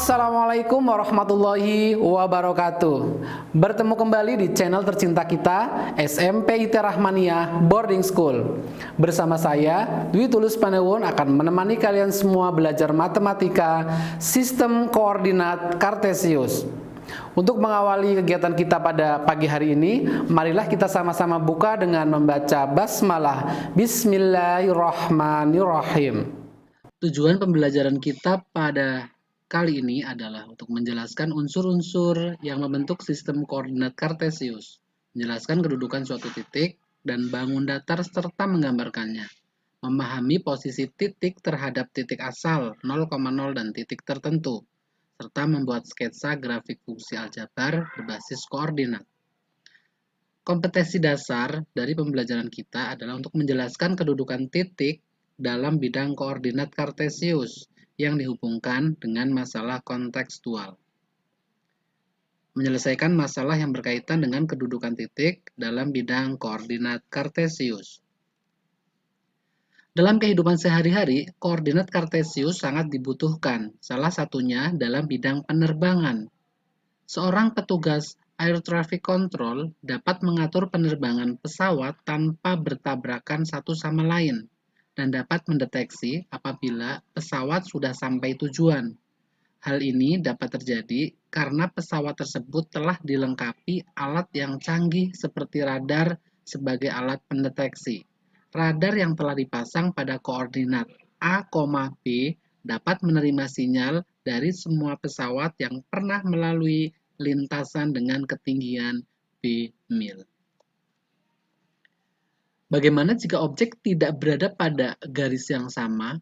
Assalamualaikum warahmatullahi wabarakatuh. Bertemu kembali di channel tercinta kita, SMP IT Rahmaniyah Boarding School. Bersama saya, Dwi Tulus Panewon akan menemani kalian semua belajar matematika sistem koordinat kartesius. Untuk mengawali kegiatan kita pada pagi hari ini, marilah kita sama-sama buka dengan membaca basmalah. Bismillahirrahmanirrahim. Tujuan pembelajaran kita pada kali ini adalah untuk menjelaskan unsur-unsur yang membentuk sistem koordinat kartesius, menjelaskan kedudukan suatu titik, dan bangun datar serta menggambarkannya, memahami posisi titik terhadap titik asal 0,0 dan titik tertentu, serta membuat sketsa grafik fungsi aljabar berbasis koordinat. Kompetensi dasar dari pembelajaran kita adalah untuk menjelaskan kedudukan titik dalam bidang koordinat kartesius yang dihubungkan dengan masalah kontekstual. Menyelesaikan masalah yang berkaitan dengan kedudukan titik dalam bidang koordinat kartesius. Dalam kehidupan sehari-hari, koordinat kartesius sangat dibutuhkan, salah satunya dalam bidang penerbangan. Seorang petugas air traffic control dapat mengatur penerbangan pesawat tanpa bertabrakan satu sama lain, dan dapat mendeteksi apabila pesawat sudah sampai tujuan. Hal ini dapat terjadi karena pesawat tersebut telah dilengkapi alat yang canggih seperti radar sebagai alat pendeteksi. Radar yang telah dipasang pada koordinat A, B dapat menerima sinyal dari semua pesawat yang pernah melalui lintasan dengan ketinggian B mil. Bagaimana jika objek tidak berada pada garis yang sama,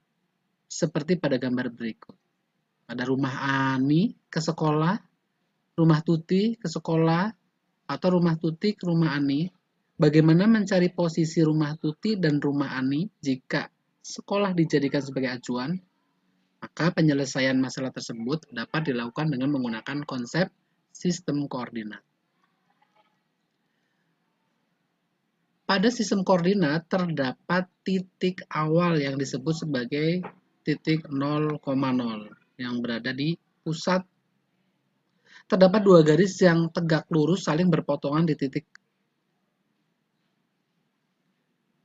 seperti pada gambar berikut? Pada rumah Ani ke sekolah, rumah Tuti ke sekolah, atau rumah Tuti ke rumah Ani. Bagaimana mencari posisi rumah Tuti dan rumah Ani jika sekolah dijadikan sebagai acuan? Maka penyelesaian masalah tersebut dapat dilakukan dengan menggunakan konsep sistem koordinat. Pada sistem koordinat terdapat titik awal yang disebut sebagai titik 0,0 yang berada di pusat. Terdapat dua garis yang tegak lurus saling berpotongan di titik.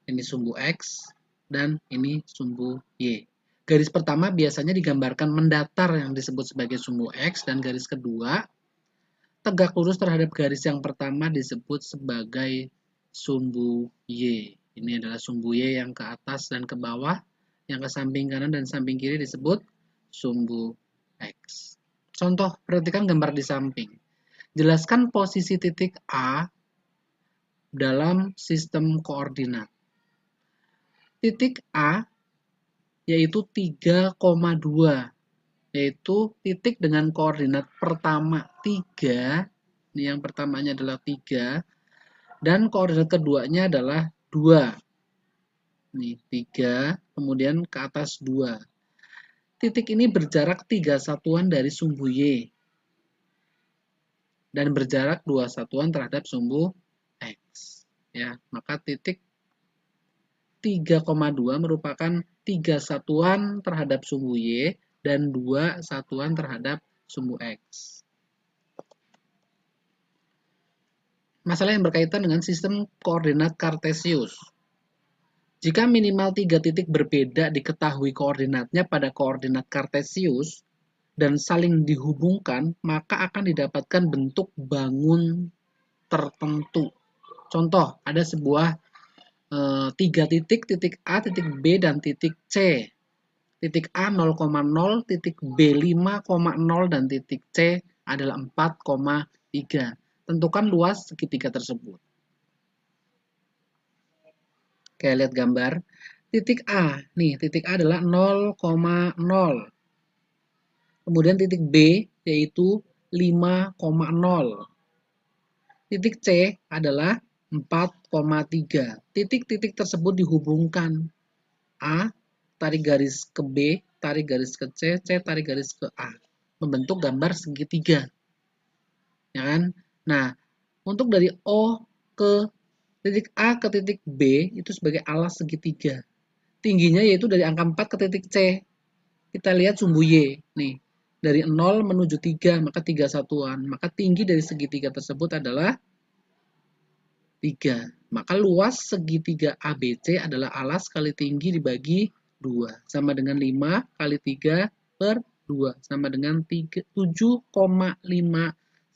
Ini sumbu X dan ini sumbu Y. Garis pertama biasanya digambarkan mendatar yang disebut sebagai sumbu X, dan garis kedua tegak lurus terhadap garis yang pertama disebut sebagai sumbu Y. Ini adalah sumbu Y yang ke atas dan ke bawah, yang ke samping kanan dan samping kiri disebut sumbu X. Contoh, perhatikan gambar di samping. Jelaskan posisi titik A dalam sistem koordinat. Titik A yaitu 3,2, yaitu titik dengan koordinat pertama 3, ini yang pertamanya adalah 3, dan koordinat keduanya adalah 2. Nih, 3, kemudian ke atas 2. Titik ini berjarak 3 satuan dari sumbu Y. Dan berjarak 2 satuan terhadap sumbu X. Ya, maka titik 3,2 merupakan 3 satuan terhadap sumbu Y dan 2 satuan terhadap sumbu X. Masalah yang berkaitan dengan sistem koordinat kartesius. Jika minimal 3 titik berbeda diketahui koordinatnya pada koordinat kartesius dan saling dihubungkan, maka akan didapatkan bentuk bangun tertentu. Contoh, ada sebuah 3 titik, titik A, titik B, dan titik C. Titik A 0,0, titik B 5,0, dan titik C adalah 4,3. Tentukan luas segitiga tersebut. Oke, lihat gambar. Titik A, nih titik A adalah 0,0. Kemudian titik B yaitu 5,0. Titik C adalah 4,3. Titik-titik tersebut dihubungkan. A, tarik garis ke B, tarik garis ke C, C tarik garis ke A. Membentuk gambar segitiga. Ya kan? Nah, untuk dari O ke titik A ke titik B itu sebagai alas segitiga. Tingginya yaitu dari angka 4 ke titik C. Kita lihat sumbu Y. Nih, dari 0 menuju 3, maka 3 satuan. Maka tinggi dari segitiga tersebut adalah 3. Maka luas segitiga ABC adalah alas kali tinggi dibagi 2. Sama dengan 5 kali 3 per 2. Sama dengan 7,5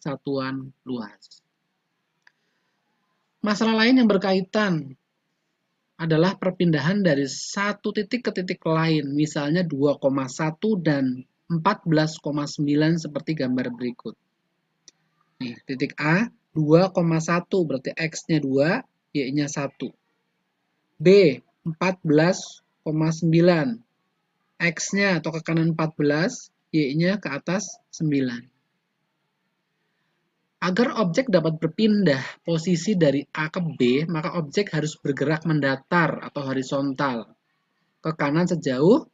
satuan luas. Masalah lain yang berkaitan adalah perpindahan dari satu titik ke titik lain, misalnya 2,1 dan 14,9 seperti gambar berikut. Nih, titik A 2,1 berarti X-nya 2, Y-nya 1. B 14,9. X-nya atau ke kanan 14, Y-nya ke atas 9. Agar objek dapat berpindah posisi dari A ke B, maka objek harus bergerak mendatar atau horizontal ke kanan sejauh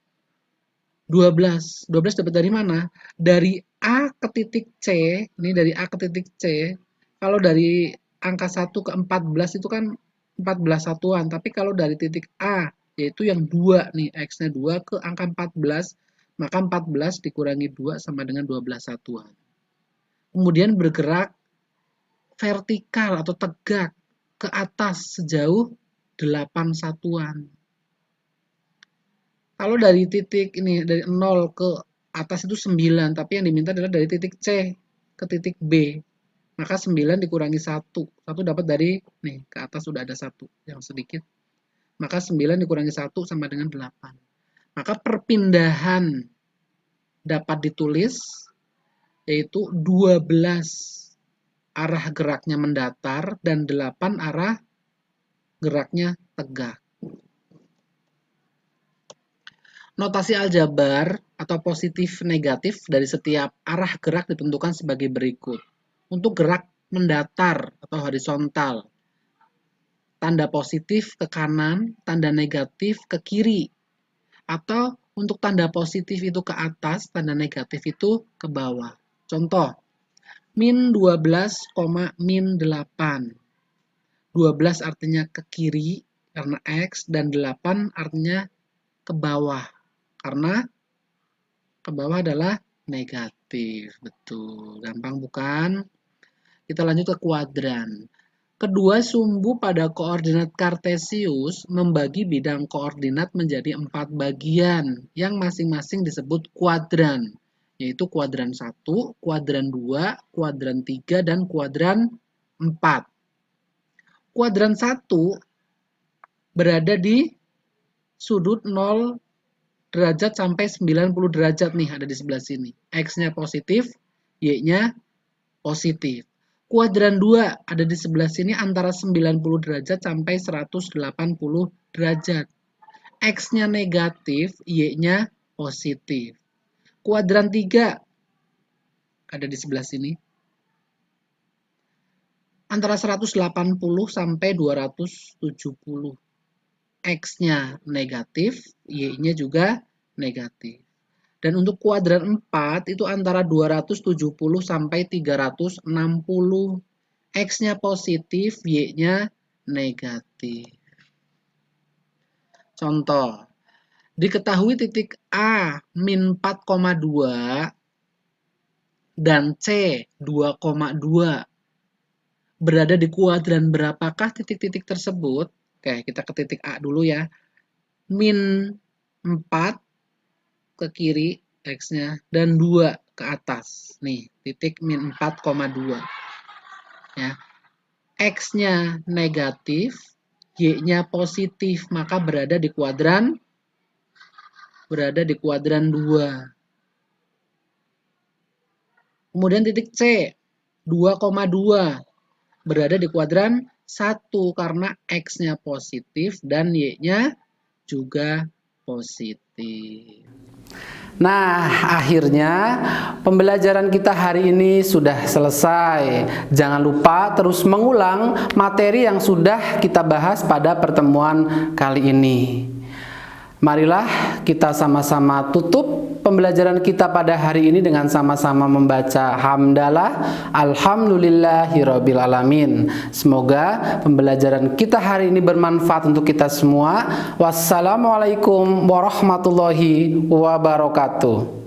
12. 12 dapat dari mana? Dari A ke titik C, ini dari A ke titik C. Kalau dari angka 1 ke 14 itu kan 14 satuan, tapi kalau dari titik A, yaitu yang 2 nih, X-nya 2 ke angka 14, maka 14 dikurangi 2 sama dengan 12 satuan. Kemudian bergerak vertikal atau tegak ke atas sejauh 8 satuan. Kalau dari titik ini, dari 0 ke atas itu 9, tapi yang diminta adalah dari titik C ke titik B. Maka 9 dikurangi 1. 1 dapat dari, nih, ke atas sudah ada 1 yang sedikit. Maka 9 dikurangi 1 sama dengan 8. Maka perpindahan dapat ditulis yaitu 12 arah geraknya mendatar dan 8 arah geraknya tegak. Notasi aljabar atau positif negatif dari setiap arah gerak ditentukan sebagai berikut. Untuk gerak mendatar atau horizontal, tanda positif ke kanan, tanda negatif ke kiri. Atau untuk tanda positif itu ke atas, tanda negatif itu ke bawah. Contoh, min 12, min 8. 12 artinya ke kiri karena X, dan 8 artinya ke bawah karena ke bawah adalah negatif. Betul, gampang bukan? Kita lanjut ke kuadran. Kedua sumbu pada koordinat kartesius membagi bidang koordinat menjadi 4 bagian yang masing-masing disebut kuadran, yaitu kuadran 1, kuadran 2, kuadran 3, dan kuadran 4. Kuadran 1 berada di sudut 0 derajat sampai 90 derajat nih, ada di sebelah sini. X-nya positif, Y-nya positif. Kuadran 2 ada di sebelah sini antara 90 derajat sampai 180 derajat. X-nya negatif, Y-nya positif. Kuadran 3 ada di sebelah sini. Antara 180 sampai 270. X-nya negatif, Y-nya juga negatif. Dan untuk kuadran 4 itu antara 270 sampai 360. X-nya positif, Y-nya negatif. Contoh, diketahui titik A min 4,2 dan C 2,2 berada di kuadran berapakah titik-titik tersebut? Oke, kita ke titik A dulu ya. Min 4 ke kiri X-nya dan 2 ke atas. Nih, titik min 4,2. Ya. X-nya negatif, Y-nya positif, maka berada di kuadran 2. Kemudian titik C 2,2 berada di kuadran 1 karena X-nya positif dan Y-nya juga positif. Nah, akhirnya pembelajaran kita hari ini sudah selesai. Jangan lupa terus mengulang materi yang sudah kita bahas pada pertemuan kali ini. Marilah kita sama-sama tutup pembelajaran kita pada hari ini dengan sama-sama membaca hamdalah alhamdulillahirabbil alamin. Semoga pembelajaran kita hari ini bermanfaat untuk kita semua. Wassalamualaikum warahmatullahi wabarakatuh.